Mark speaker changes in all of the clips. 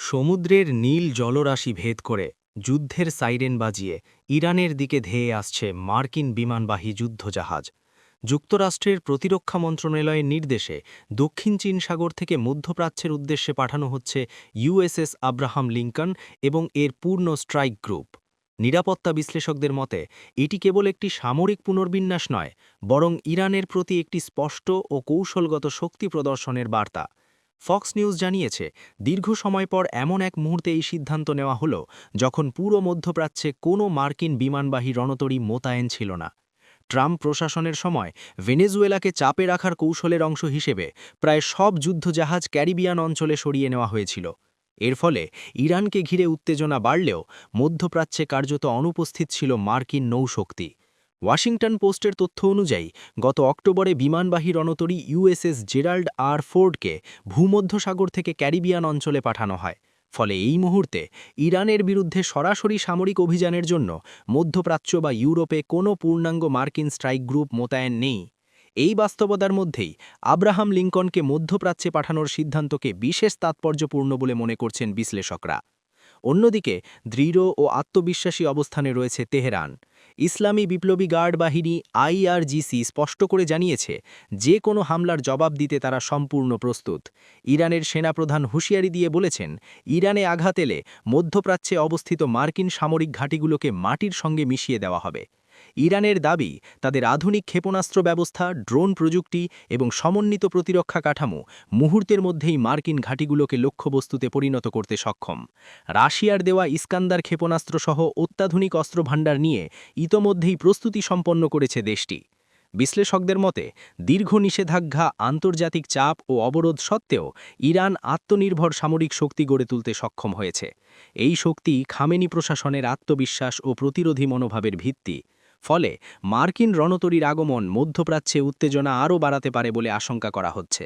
Speaker 1: সমুদ্রের নীল জলরাশি ভেদ করে যুদ্ধের সাইরেন বাজিয়ে ইরানের দিকে ধেয়ে আসছে মার্কিন বিমানবাহী যুদ্ধজাহাজ। যুক্তরাষ্ট্রের প্রতিরক্ষা মন্ত্রণালয়ের নির্দেশে দক্ষিণ চীন সাগর থেকে মধ্যপ্রাচ্যের উদ্দেশ্যে পাঠানো হচ্ছে ইউএসএস আব্রাহাম লিঙ্কন এবং এর পূর্ণ স্ট্রাইক গ্রুপ। নিরাপত্তা বিশ্লেষকদের মতে এটি কেবল একটি সামরিক পুনর্বিন্যাস নয়, বরং ইরানের প্রতি একটি স্পষ্ট ও কৌশলগত শক্তি প্রদর্শনের বার্তা। ফক্স নিউজ জানিয়েছে, দীর্ঘ সময় পর এমন এক মুহূর্তে এই সিদ্ধান্ত নেওয়া হলো যখন পুরো মধ্যপ্রাচ্যে কোনো মার্কিন বিমানবাহী রণতরী মোতায়েন ছিল না। ট্রাম্প প্রশাসনের সময় ভেনেজুয়েলাকে চাপে রাখার কৌশলের অংশ হিসেবে প্রায় সব যুদ্ধজাহাজ ক্যারিবিয়ান অঞ্চলে সরিয়ে নেওয়া হয়েছিল। এর ফলে ইরানকে ঘিরে উত্তেজনা বাড়লেও মধ্যপ্রাচ্যে কার্যত অনুপস্থিত ছিল মার্কিন নৌশক্তি। ওয়াশিংটন পোস্টের তথ্য অনুযায়ী গত অক্টোবরে বিমানবাহী রণতরী ইউএসএস জেরাল্ড আর ফোর্ডকে ভূমধ্যসাগর থেকে ক্যারিবিয়ান অঞ্চলে পাঠানো হয়। ফলে এই মুহূর্তে ইরানের বিরুদ্ধে সরাসরি সামরিক অভিযানের জন্য মধ্যপ্রাচ্য বা ইউরোপে কোনো পূর্ণাঙ্গ মার্কিন স্ট্রাইক গ্রুপ মোতায়েন নেই। এই বাস্তবতার মধ্যেই আব্রাহাম লিঙ্কনকে মধ্যপ্রাচ্যে পাঠানোর সিদ্ধান্তকে বিশেষ তাৎপর্যপূর্ণ বলে মনে করছেন বিশ্লেষকরা। অন্যদিকে দৃঢ় ও আত্মবিশ্বাসী অবস্থানে রয়েছে তেহরান। ইসলামী বিপ্লবী গার্ড বাহিনী আইআরজিসি স্পষ্ট করে জানিয়েছে, যে কোনো হামলার জবাব দিতে তারা সম্পূর্ণ প্রস্তুত। ইরানের সেনাপ্রধান হুঁশিয়ারি দিয়ে বলেছেন, ইরানে আঘাত এলে মধ্যপ্রাচ্যে অবস্থিত মার্কিন সামরিক ঘাঁটিগুলোকে মাটির সঙ্গে মিশিয়ে দেওয়া হবে। ইরানের দাবি, তাদের আধুনিক ক্ষেপণাস্ত্র ব্যবস্থা, ড্রোন প্রযুক্তি এবং সমন্বিত প্রতিরক্ষা কাঠামো মুহূর্তের মধ্যেই মার্কিন ঘাঁটিগুলোকে লক্ষ্যবস্তুতে পরিণত করতে সক্ষম। রাশিয়ার দেওয়া ইস্কান্দার ক্ষেপণাস্ত্রসহ অত্যাধুনিক অস্ত্রভাণ্ডার নিয়ে ইতোমধ্যেই প্রস্তুতি সম্পন্ন করেছে দেশটি। বিশ্লেষকদের মতে দীর্ঘ নিষেধাজ্ঞা, আন্তর্জাতিক চাপ ও অবরোধ সত্ত্বেও ইরান আত্মনির্ভর সামরিক শক্তি গড়ে তুলতে সক্ষম হয়েছে। এই শক্তি খামেনি প্রশাসনের আত্মবিশ্বাস ও প্রতিরোধী মনোভাবের ভিত্তি। ফলে মার্কিন রণতরীর আগমন মধ্যপ্রাচ্যে উত্তেজনা আরও বাড়াতে পারে বলে আশঙ্কা করা হচ্ছে।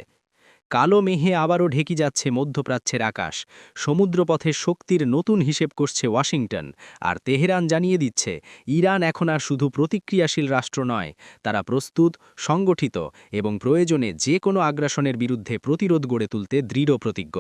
Speaker 1: কালো মেঘে আবারও ঢেকে যাচ্ছে মধ্যপ্রাচ্যের আকাশ। সমুদ্রপথের শক্তির নতুন হিসেব করছে ওয়াশিংটন, আর তেহরান জানিয়ে দিচ্ছে, ইরান এখন আর শুধু প্রতিক্রিয়াশীল রাষ্ট্র নয়, তারা প্রস্তুত, সংগঠিত এবং প্রয়োজনে যে কোনো আগ্রাসনের বিরুদ্ধে প্রতিরোধ গড়ে তুলতে দৃঢ় প্রতিজ্ঞ।